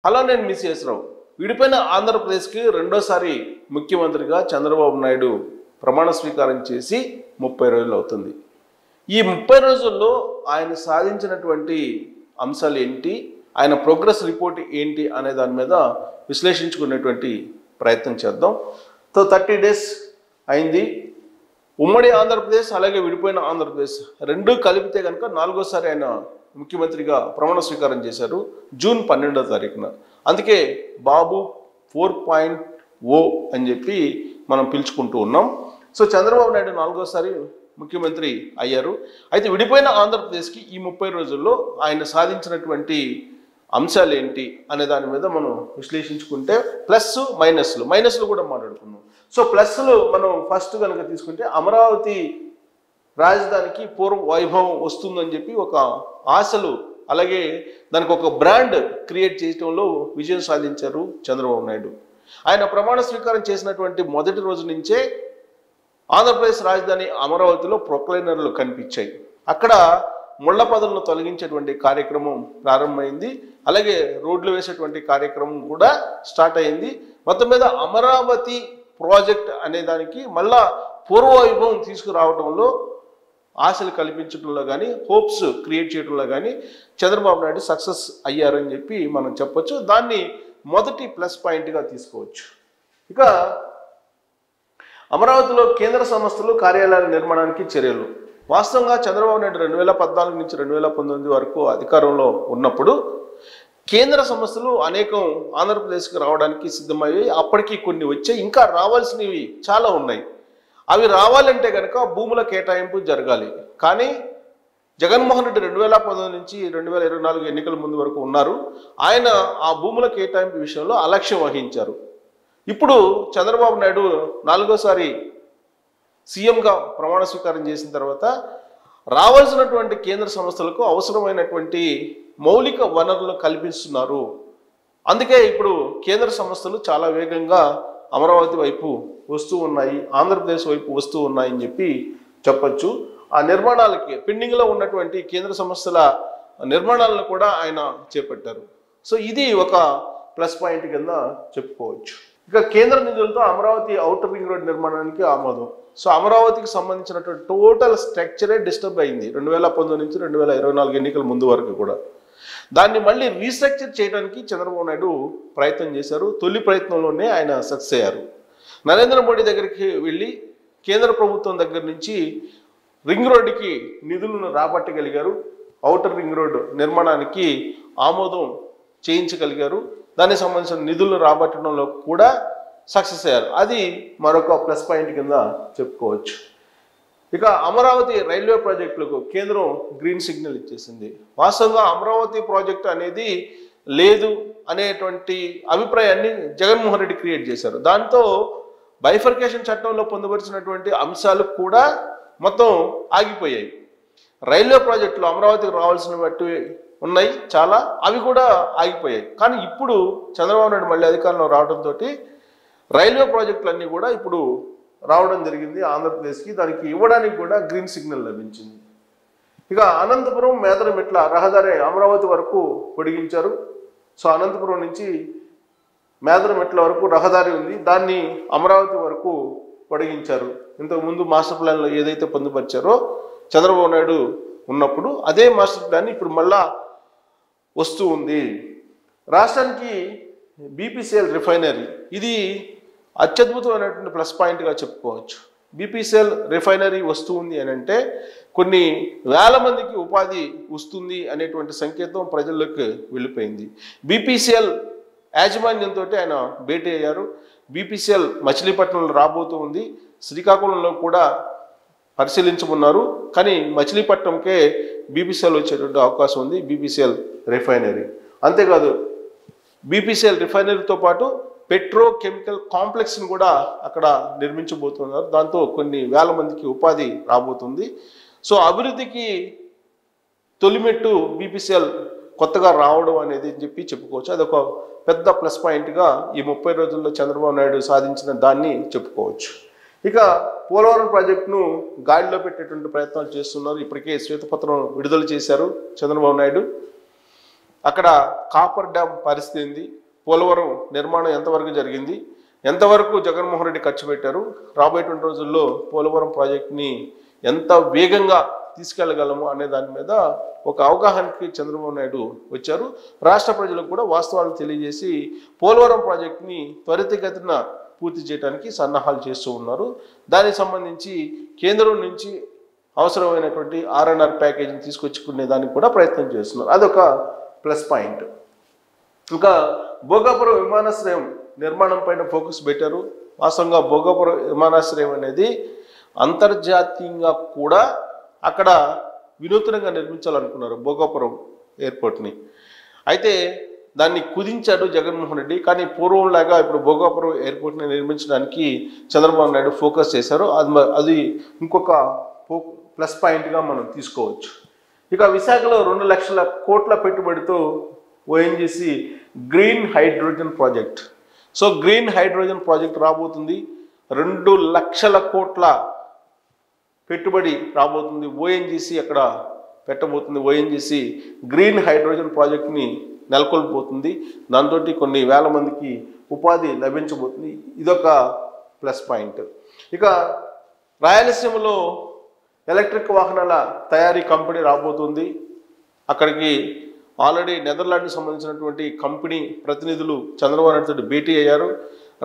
Hello, నేను miss రావు. విడిపోయిన ఆంధ్రప్రదేశ్కి రెండోసారి ముఖ్యమంత్రిగా చంద్రబాబు నాయుడు ప్రమాణ స్వీకారం చేసి 30 రోజులు అవుతుంది. ఈ 30 రోజుల్లో ఆయన సాధించినటువంటి అంశాలు ఏంటి, ఆయన ప్రోగ్రెస్ రిపోర్ట్ ఏంటి అనే దాని మీద విశ్లేషించుకునేటువంటి ప్రయత్నం చేద్దాం. 30 డేస్ అయింది. ఉమ్మడి ఆంధ్రప్రదేశ్ అలాగే విడిపోయిన ఆంధ్రప్రదేశ్ రెండు కలిపితే కనుక 4వసారి ఆయన ముఖ్యమంత్రిగా ప్రమాణ స్వీకారం చేశారు జూన్ 12వ తారీఖున. అందుకే బాబు 4.0 అని చెప్పి మనం పిలుచుకుంటూ ఉన్నాం. సో చంద్రబాబు నాయుడు 4వసారి ముఖ్యమంత్రి అయ్యారు. అయితే విడిపోయిన ఆంధ్రప్రదేశ్కి ఈ 30 రోజుల్లో ఆయన సాధించినటువంటి అంశాలు ఏంటి అనే దాని మీద మనం విశ్లేషించుకుంటే ప్లస్ మైనస్లు కూడా మాట్లాడుకున్నాం. సో ప్లస్లు మనం ఫస్ట్ కనుక తీసుకుంటే అమరావతి రాజధానికి పూర్వ వైభవం వస్తుందని చెప్పి ఒక ఆశలు, అలాగే దానికి ఒక బ్రాండ్ క్రియేట్ చేయడంలో విజయం సాధించారు చంద్రబాబు నాయుడు. ఆయన ప్రమాణ స్వీకారం చేసినటువంటి మొదటి రోజు నుంచే ఆంధ్రప్రదేశ్ రాజధాని అమరావతిలో ప్రొక్లైనర్లు కనిపించాయి. అక్కడ ముళ్ల పదవులను తొలగించేటువంటి కార్యక్రమం ప్రారంభమైంది. అలాగే రోడ్లు వేసేటువంటి కార్యక్రమం కూడా స్టార్ట్ అయింది. మొత్తం మీద అమరావతి ప్రాజెక్ట్ అనే దానికి మళ్ళా పూర్వవైభవం తీసుకురావడంలో, ఆశలు కల్పించడంలో కానీ, హోప్స్ క్రియేట్ చేయడంలో కానీ చంద్రబాబు నాయుడు సక్సెస్ అయ్యారని చెప్పి మనం చెప్పొచ్చు. దాన్ని మొదటి ప్లస్ పాయింట్గా తీసుకోవచ్చు. ఇక అమరావతిలో కేంద్ర సంస్థలు కార్యాలయాల నిర్మాణానికి చర్యలు. వాస్తవంగా చంద్రబాబు నాయుడు 2014 నుంచి 2019 వరకు అధికారంలో ఉన్నప్పుడు కేంద్ర సంస్థలు అనేకం ఆంధ్రప్రదేశ్కి రావడానికి సిద్ధమయ్యాయి. అప్పటికి కొన్ని వచ్చాయి, ఇంకా రావాల్సినవి చాలా ఉన్నాయి. అవి రావాలంటే కనుక భూముల కేటాయింపు జరగాలి. కానీ జగన్మోహన్ రెడ్డి 2019 నుంచి 2024 ఎన్నికల ముందు వరకు ఉన్నారు. ఆయన ఆ భూముల కేటాయింపు విషయంలో అలక్ష్యం వహించారు. ఇప్పుడు చంద్రబాబు నాయుడు 4వసారి సీఎంగా ప్రమాణ స్వీకారం చేసిన తర్వాత రావాల్సినటువంటి కేంద్ర సంస్థలకు అవసరమైనటువంటి మౌలిక వనరులను కల్పిస్తున్నారు. అందుకే ఇప్పుడు కేంద్ర సంస్థలు చాలా వేగంగా అమరావతి వైపు వస్తూ ఉన్నాయి, ఆంధ్రప్రదేశ్ వైపు వస్తూ ఉన్నాయని చెప్పి చెప్పచ్చు. ఆ నిర్మాణాలకి పెండింగ్లో ఉన్నటువంటి కేంద్ర సంస్థల నిర్మాణాలను కూడా ఆయన చేపట్టారు. సో ఇది ఒక ప్లస్ పాయింట్ కింద చెప్పుకోవచ్చు. ఇక కేంద్ర నిధులతో అమరావతి ఔటర్ రింగ్ రోడ్ నిర్మాణానికి ఆమోదం. సో అమరావతికి సంబంధించినటువంటి టోటల్ స్ట్రక్చరే డిస్టర్బ్ అయింది 2019 నుంచి 2024 ఎన్నికల ముందు వరకు కూడా. దాన్ని మళ్ళీ రీస్ట్రక్చర్ చేయడానికి చంద్రబాబు నాయుడు ప్రయత్నం చేశారు. తొలి ప్రయత్నంలోనే ఆయన సక్సెస్ అయ్యారు. నరేంద్ర మోడీ దగ్గరికి వెళ్ళి కేంద్ర ప్రభుత్వం దగ్గర నుంచి రింగ్ రోడ్డుకి నిధులను రాబట్టగలిగారు. ఔటర్ రింగ్ రోడ్డు నిర్మాణానికి ఆమోదం చేయించగలిగారు. దానికి సంబంధించిన నిధులను రాబట్టడంలో కూడా సక్సెస్ అయ్యారు. అది మరొక ప్లస్ పాయింట్ కింద చెప్పుకోవచ్చు. ఇక అమరావతి రైల్వే ప్రాజెక్టులకు కేంద్రం గ్రీన్ సిగ్నల్ ఇచ్చేసింది. వాస్తవంగా అమరావతి ప్రాజెక్టు అనేది లేదు అనేటువంటి అభిప్రాయాన్ని జగన్మోహన్ రెడ్డి క్రియేట్ చేశారు. దాంతో బైఫర్కేషన్ చట్టంలో పొందుపరిచినటువంటి అంశాలు కూడా మొత్తం ఆగిపోయాయి. రైల్వే ప్రాజెక్టులు అమరావతికి రావాల్సినవి ఉన్నాయి చాలా, అవి కూడా ఆగిపోయాయి. కానీ ఇప్పుడు చంద్రబాబు నాయుడు మళ్ళీ అధికారంలో రావడంతో రైల్వే ప్రాజెక్టులన్నీ కూడా ఇప్పుడు రావడం జరిగింది ఆంధ్రప్రదేశ్కి. దానికి ఇవ్వడానికి కూడా గ్రీన్ సిగ్నల్ లభించింది. ఇక అనంతపురం మేదరమెట్ల రహదారి అమరావతి వరకు పొడిగించారు. సో అనంతపురం నుంచి మేదరమెట్ల వరకు రహదారి ఉంది, దాన్ని అమరావతి వరకు పొడిగించారు. ఇంతకుముందు మాస్టర్ ప్లాన్లో ఏదైతే పొందుపరిచారో చంద్రబాబు నాయుడు ఉన్నప్పుడు అదే మాస్టర్ ప్లాన్ ఇప్పుడు మళ్ళా వస్తూ ఉంది. రాష్ట్రానికి బీపీసీఎల్ రిఫైనరీ, ఇది అత్యద్భుతమైనటువంటి ప్లస్ పాయింట్గా చెప్పుకోవచ్చు. బీపీసీఎల్ రిఫైనరీ వస్తూ ఉంది అని అంటే కొన్ని వేల మందికి ఉపాధి వస్తుంది అనేటువంటి సంకేతం ప్రజల్లోకి వెళ్ళిపోయింది. బీపీసీఎల్ యాజమాన్యంతో ఆయన భేటీ అయ్యారు. బీపీసీఎల్ మచిలీపట్నంలో రాబోతూ ఉంది, శ్రీకాకుళంలో కూడా పరిశీలించమన్నారు. కానీ మచిలీపట్నంకే బీపీసీఎల్ వచ్చేటువంటి అవకాశం ఉంది, బీపీసీఎల్ రిఫైనరీ. అంతేకాదు బీపీసీఎల్ రిఫైనరీతో పాటు పెట్రోకెమికల్ కాంప్లెక్స్ని కూడా అక్కడ నిర్మించబోతున్నారు. దాంతో కొన్ని వేల మందికి ఉపాధి రాబోతుంది. సో అభివృద్ధికి తొలిమెట్టు బీపీసీఎల్ కొత్తగా రావడం అనేది చెప్పి చెప్పుకోవచ్చు. అదొక పెద్ద ప్లస్ పాయింట్గా ఈ 30 రోజుల్లో చంద్రబాబు నాయుడు సాధించిన దాన్ని చెప్పుకోవచ్చు. ఇక పోలవరం ప్రాజెక్టును గాడిలో పెట్టేటువంటి ప్రయత్నాలు చేస్తున్నారు. ఇప్పటికే శ్వేతపత్రం విడుదల చేశారు చంద్రబాబు నాయుడు. అక్కడ కాపర్ డ్యామ్ పరిస్థితి ఏంది, పోలవరం నిర్మాణం ఎంతవరకు జరిగింది, ఎంతవరకు జగన్మోహన్ రెడ్డి ఖర్చు పెట్టారు, రాబోయేటువంటి రోజుల్లో పోలవరం ప్రాజెక్ట్ని ఎంత వేగంగా తీసుకెళ్లగలము అనే దాని మీద ఒక అవగాహనకి చంద్రబాబు నాయుడు వచ్చారు. రాష్ట్ర ప్రజలకు కూడా వాస్తవాలు తెలియజేసి పోలవరం ప్రాజెక్ట్ని త్వరితగతిన పూర్తి చేయడానికి సన్నాహాలు చేస్తూ ఉన్నారు. దానికి సంబంధించి కేంద్రం నుంచి అవసరమైనటువంటి R&R ప్యాకేజీని తీసుకొచ్చుకునే దానికి కూడా ప్రయత్నం చేస్తున్నారు. అదొక ప్లస్ పాయింట్. ఇంకా భోగాపురం విమానాశ్రయం నిర్మాణం పైన ఫోకస్ పెట్టారు. వాస్తవంగా భోగాపురం విమానాశ్రయం అనేది అంతర్జాతీయంగా కూడా అక్కడ వినూత్నంగా నిర్మించాలనుకున్నారు భోగాపురం ఎయిర్పోర్ట్ని. అయితే దాన్ని కుదించాడు జగన్మోహన్ రెడ్డి. కానీ పూర్వంలాగా ఇప్పుడు భోగాపురం ఎయిర్పోర్ట్ని నిర్మించడానికి చంద్రబాబు నాయుడు ఫోకస్ చేశారు. అది ఇంకొక ప్లస్ పాయింట్గా మనం తీసుకోవచ్చు. ఇక విశాఖలో 2 లక్షల కోట్ల పెట్టుబడితో ONGC green hydrogen project. So green hydrogen project రాబోతుంది. 2 లక్షల కోట్ల పెట్టుబడి రాబోతుంది. ONGC అక్కడ పెట్టబోతుంది. ONGC గ్రీన్ హైడ్రోజన్ ప్రాజెక్ట్ని నెలకొల్పోతుంది. దాంతో కొన్ని వేల మందికి ఉపాధి లభించబోతుంది. ఇదొక ప్లస్ పాయింట్. ఇక రాయలసీమలో ఎలక్ట్రిక్ వాహనాల తయారీ కంపెనీ రాబోతుంది. అక్కడికి ఆల్రెడీ నెదర్లాండ్కి సంబంధించినటువంటి కంపెనీ ప్రతినిధులు చంద్రబాబు నాయుడుతో భేటీ అయ్యారు.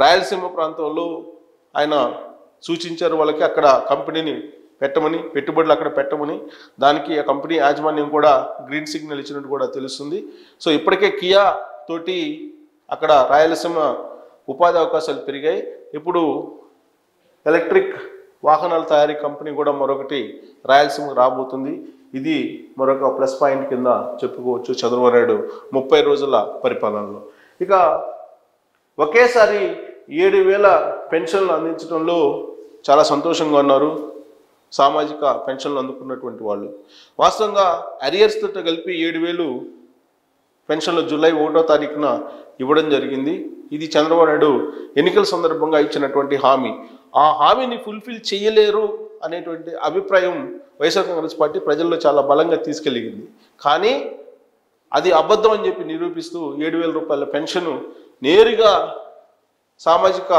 రాయలసీమ ప్రాంతంలో ఆయన సూచించారు వాళ్ళకి అక్కడ కంపెనీని పెట్టమని, పెట్టుబడులు అక్కడ పెట్టమని. దానికి ఆ కంపెనీ యాజమాన్యం కూడా గ్రీన్ సిగ్నల్ ఇచ్చినట్టు కూడా తెలుస్తుంది. సో ఇప్పటికే కియా తోటి అక్కడ రాయలసీమ ఉపాధి అవకాశాలు పెరిగాయి. ఇప్పుడు ఎలక్ట్రిక్ వాహనాల తయారీ కంపెనీ కూడా మరొకటి రాయలసీమకు రాబోతుంది. ఇది మరొక ప్లస్ పాయింట్ కింద చెప్పుకోవచ్చు చంద్రబాబు నాయుడు 30 రోజుల పరిపాలనలో. ఇక ఒకేసారి 7,000 పెన్షన్లు అందించడంలో చాలా సంతోషంగా ఉన్నారు సామాజిక పెన్షన్లు అందుకున్నటువంటి వాళ్ళు. వాస్తవంగా అరియర్స్ తోటి కలిపి 7,000 పెన్షన్లు జూలై 1వ తారీఖున ఇవ్వడం జరిగింది. ఇది చంద్రబాబు నాయుడు ఎన్నికల సందర్భంగా ఇచ్చినటువంటి హామీ. ఆ హామీని ఫుల్ఫిల్ చేయలేరు అనేటువంటి అభిప్రాయం వైఎస్ఆర్ కాంగ్రెస్ పార్టీ ప్రజల్లో చాలా బలంగా తీసుకెళ్ళింది. కానీ అది అబద్ధం అని చెప్పి నిరూపిస్తూ 7,000 రూపాయల పెన్షన్ నేరుగా సామాజిక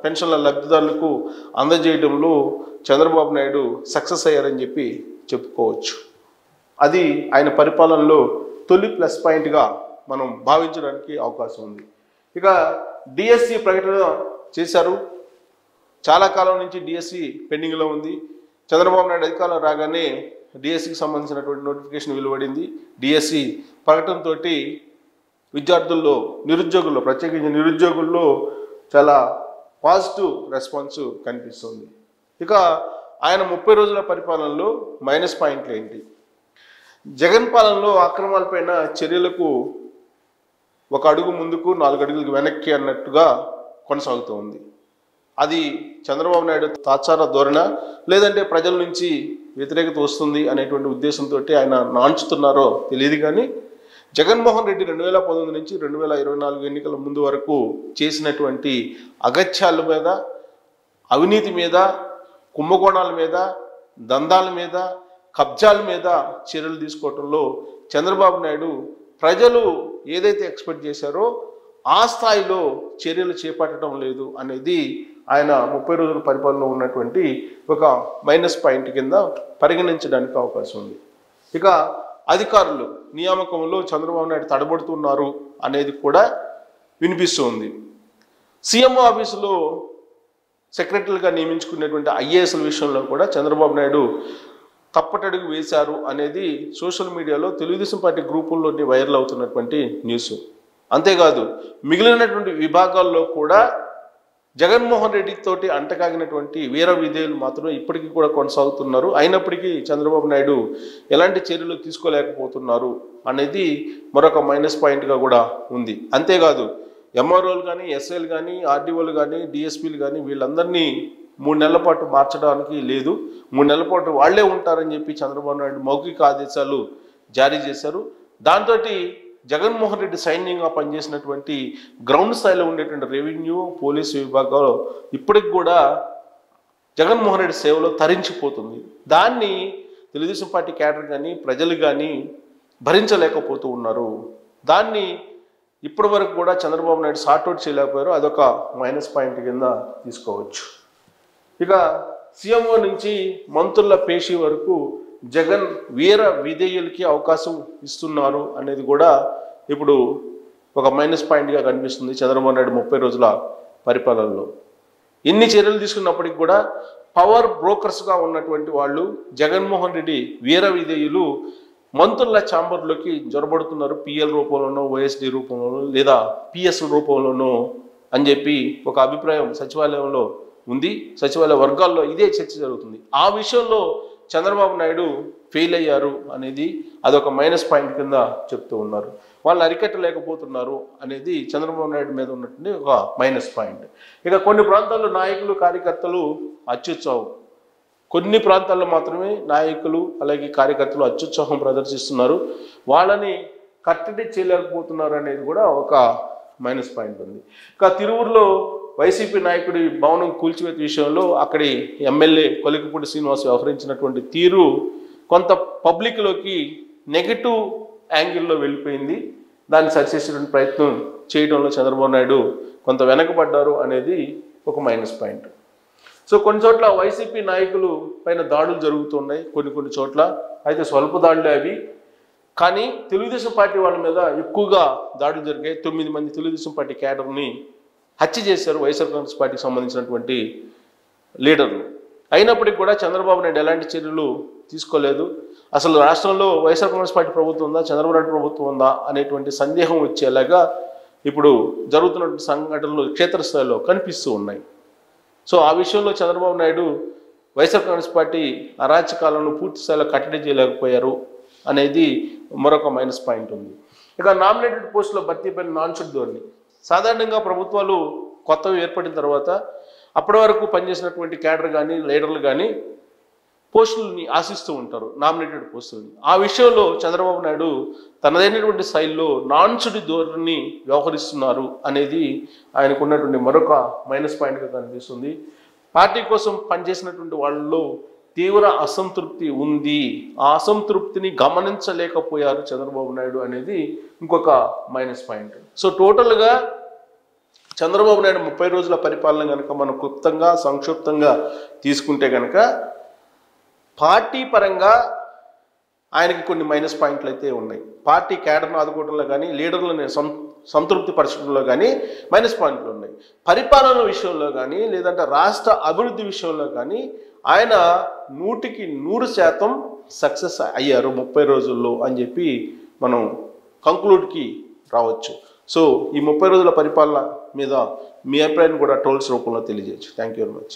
పెన్షన్ల లబ్ధిదారులకు అందజేయడంలో చంద్రబాబు నాయుడు సక్సెస్ అయ్యారని చెప్పి చెప్పుకోవచ్చు. అది ఆయన పరిపాలనలో తొలి ప్లస్ పాయింట్గా మనం భావించడానికి అవకాశం ఉంది. ఇక డిఎస్సి ప్రకటన చేశారు. చాలా కాలం నుంచి డిఎస్సి పెండింగ్లో ఉంది. చంద్రబాబు నాయుడు అధికారంలో రాగానే డిఎస్సికి సంబంధించినటువంటి నోటిఫికేషన్ వెలువడింది. డిఎస్సి ప్రకటనతో విద్యార్థుల్లో, నిరుద్యోగుల్లో, ప్రత్యేకించి నిరుద్యోగుల్లో చాలా పాజిటివ్ రెస్పాన్స్ కనిపిస్తుంది. ఇక ఆయన 30 రోజుల పరిపాలనలో మైనస్ పాయింట్లు ఏంటి? జగన్ పాలనలో అక్రమాలపైన చర్యలకు 1 అడుగు ముందుకు 4 అడుగులకు వెనక్కి అన్నట్టుగా కొనసాగుతూ ఉంది. అది చంద్రబాబు నాయుడు తాత్సార ధోరణ, లేదంటే ప్రజల నుంచి వ్యతిరేకత వస్తుంది అనేటువంటి ఉద్దేశంతో ఆయన నాంచుతున్నారో తెలియదు. కానీ జగన్మోహన్ రెడ్డి 2019 నుంచి 2024 ఎన్నికల ముందు వరకు చేసినటువంటి అగత్యాల మీద, అవినీతి మీద, కుంభకోణాల మీద, దందాల మీద, కబ్జాల మీద చర్యలు తీసుకోవడంలో చంద్రబాబు నాయుడు ప్రజలు ఏదైతే ఎక్స్పెక్ట్ చేశారో ఆ స్థాయిలో చర్యలు చేపట్టడం లేదు అనేది ఆయన 30 రోజుల పరిపాలనలో ఉన్నటువంటి ఒక మైనస్ పాయింట్ కింద పరిగణించడానికి అవకాశం ఉంది. ఇక అధికారులు నియామకంలో చంద్రబాబు నాయుడు తడబడుతున్నారు అనేది కూడా వినిపిస్తుంది. సీఎంఓ ఆఫీసులో సెక్రటరీలుగా నియమించుకునేటువంటి ఐఏఎస్ల విషయంలో కూడా చంద్రబాబు నాయుడు తప్పటడుగు వేశారు అనేది సోషల్ మీడియాలో తెలుగుదేశం పార్టీ గ్రూపుల్లోని వైరల్ అవుతున్నటువంటి న్యూస్. అంతేకాదు మిగిలినటువంటి విభాగాల్లో కూడా జగన్మోహన్ రెడ్డి తోటి అంటకాగినటువంటి వీర విధేయులు మాత్రం ఇప్పటికీ కూడా కొనసాగుతున్నారు. అయినప్పటికీ చంద్రబాబు నాయుడు ఎలాంటి చర్యలు తీసుకోలేకపోతున్నారు అనేది మరొక మైనస్ పాయింట్గా కూడా ఉంది. అంతేకాదు ఎంఆర్ఓలు కానీ, ఎస్ఐలు కానీ, ఆర్డీఓలు కానీ, డిఎస్పీలు కానీ వీళ్ళందరినీ 3 నెలల పాటు మార్చడానికి లేదు, 3 నెలల పాటు వాళ్లే ఉంటారని చెప్పి చంద్రబాబు నాయుడు మౌఖిక ఆదేశాలు జారీ చేశారు. దాంతో జగన్మోహన్ రెడ్డి సైన్యంగా పనిచేసినటువంటి గ్రౌండ్ స్థాయిలో ఉండేటువంటి రెవెన్యూ, పోలీసు విభాగాలు ఇప్పటికి కూడా జగన్మోహన్ రెడ్డి సేవలో తరించిపోతుంది. దాన్ని తెలుగుదేశం పార్టీ క్యాడర్ కానీ, ప్రజలు కానీ భరించలేకపోతూ ఉన్నారు. దాన్ని ఇప్పటి వరకు కూడా చంద్రబాబు నాయుడు సార్ట్అవుట్ చేయలేకపోయారు. అదొక మైనస్ పాయింట్ కింద తీసుకోవచ్చు. ఇక సీఎంఓ నుంచి మంత్రుల పేషీ వరకు జగన్ వీర విధేయులకి అవకాశం ఇస్తున్నారు అనేది కూడా ఇప్పుడు ఒక మైనస్ పాయింట్గా కనిపిస్తుంది చంద్రబాబు నాయుడు 30 రోజుల పరిపాలనలో. ఎన్ని చర్యలు తీసుకున్నప్పటికీ కూడా పవర్ బ్రోకర్స్గా ఉన్నటువంటి వాళ్ళు జగన్మోహన్ రెడ్డి వీర విధేయులు మంత్రుల ఛాంబర్లోకి జొరబడుతున్నారు, పిఎల్ రూపంలోనో ఓఎస్డి రూపంలోనో లేదా పిఎస్ రూపంలోనో అని చెప్పి ఒక అభిప్రాయం సచివాలయంలో ఉంది. సచివాలయ వర్గాల్లో ఇదే చర్చ జరుగుతుంది. ఆ విషయంలో చంద్రబాబు నాయుడు ఫెయిల్ అయ్యారు అనేది అదొక మైనస్ పాయింట్ కింద చెప్తూ ఉన్నారు. వాళ్ళు అరికట్టలేకపోతున్నారు అనేది చంద్రబాబు నాయుడు మీద ఉన్నటువంటి ఒక మైనస్ పాయింట్. ఇక కొన్ని ప్రాంతాల్లో నాయకులు కార్యకర్తలు అత్యుత్సాహం, కొన్ని ప్రాంతాల్లో మాత్రమే నాయకులు అలాగే కార్యకర్తలు అత్యుత్సాహం ప్రదర్శిస్తున్నారు, వాళ్ళని కట్టడి చేయలేకపోతున్నారు అనేది కూడా ఒక మైనస్ పాయింట్ ఉంది. ఇక తిరువురులో వైసీపీ నాయకుడి భవనం కూల్చివేత విషయంలో అక్కడి ఎమ్మెల్యే కొలికపూడి శ్రీనివాస్ వ్యవహరించినటువంటి తీరు కొంత పబ్లిక్లోకి నెగటివ్ యాంగిల్లో వెళ్ళిపోయింది. దాన్ని సరిచేసేటువంటి ప్రయత్నం చేయడంలో చంద్రబాబు నాయుడు కొంత వెనకబడ్డారు అనేది ఒక మైనస్ పాయింట్. సో కొన్ని చోట్ల వైసీపీ నాయకులు పైన దాడులు జరుగుతున్నాయి, కొన్ని చోట్ల అయితే స్వల్ప దాడులే అవి. కానీ తెలుగుదేశం పార్టీ వాళ్ళ మీద ఎక్కువగా దాడులు జరిగాయి. 9 మంది తెలుగుదేశం పార్టీ క్యాడర్ని హత్య చేశారు వైఎస్ఆర్ కాంగ్రెస్ పార్టీకి సంబంధించినటువంటి లీడర్లు. అయినప్పటికీ కూడా చంద్రబాబు నాయుడు ఎలాంటి చర్యలు తీసుకోలేదు. అసలు రాష్ట్రంలో వైఎస్ఆర్ కాంగ్రెస్ పార్టీ ప్రభుత్వం ఉందా, చంద్రబాబు నాయుడు ప్రభుత్వం ఉందా అనేటువంటి సందేహం వచ్చేలాగా ఇప్పుడు జరుగుతున్నటువంటి సంఘటనలు క్షేత్రస్థాయిలో కనిపిస్తూ ఉన్నాయి. సో ఆ విషయంలో చంద్రబాబు నాయుడు వైఎస్ఆర్ కాంగ్రెస్ పార్టీ అరాచకాలను పూర్తి స్థాయిలో కట్టడి చేయలేకపోయారు అనేది మరొక మైనస్ పాయింట్ ఉంది. ఇక నామినేటెడ్ పోస్టుల భర్తీపైన నాన్-షూట్ ధోరణి. సాధారణంగా ప్రభుత్వాలు కొత్తవి ఏర్పడిన తర్వాత అప్పటి వరకు పనిచేసినటువంటి క్యాడర్ కానీ లీడర్లు కానీ పోస్టులని ఆశిస్తూ ఉంటారు, నామినేటెడ్ పోస్టులని. ఆ విషయంలో చంద్రబాబు నాయుడు తనదైనటువంటి శైలిలో నాన్-షూట్ ధోరణి వ్యవహరిస్తున్నారు అనేది ఆయనకు ఉన్నటువంటి మరొక మైనస్ పాయింట్గా కనిపిస్తుంది. పార్టీ కోసం పనిచేసినటువంటి వాళ్ళలో తీవ్ర అసంతృప్తి ఉంది, ఆ అసంతృప్తిని గమనించలేకపోయారు చంద్రబాబు నాయుడు అనేది ఇంకొక మైనస్ పాయింట్. సో టోటల్గా చంద్రబాబు నాయుడు 30 రోజుల పరిపాలన కనుక మనం క్లుప్తంగా సంక్షిప్తంగా తీసుకుంటే కనుక పార్టీ పరంగా ఆయనకి కొన్ని మైనస్ పాయింట్లు అయితే ఉన్నాయి. పార్టీ క్యాడర్ను ఆదుకోవడంలో కానీ లీడర్లను సంతృప్తి పరచడంలో కానీ మైనస్ పాయింట్లు ఉన్నాయి. పరిపాలన విషయంలో కానీ లేదంటే రాష్ట్ర అభివృద్ధి విషయంలో కానీ ఆయన 100% సక్సెస్ అయ్యారు 30 రోజుల్లో అని చెప్పి మనం కంక్లూడ్కి రావచ్చు. సో ఈ 30 రోజుల పరిపాలన మీద మీ అభిప్రాయాన్ని కూడా ట్రోల్స్ రూపంలో తెలియజేయచ్చు. Thank you very much.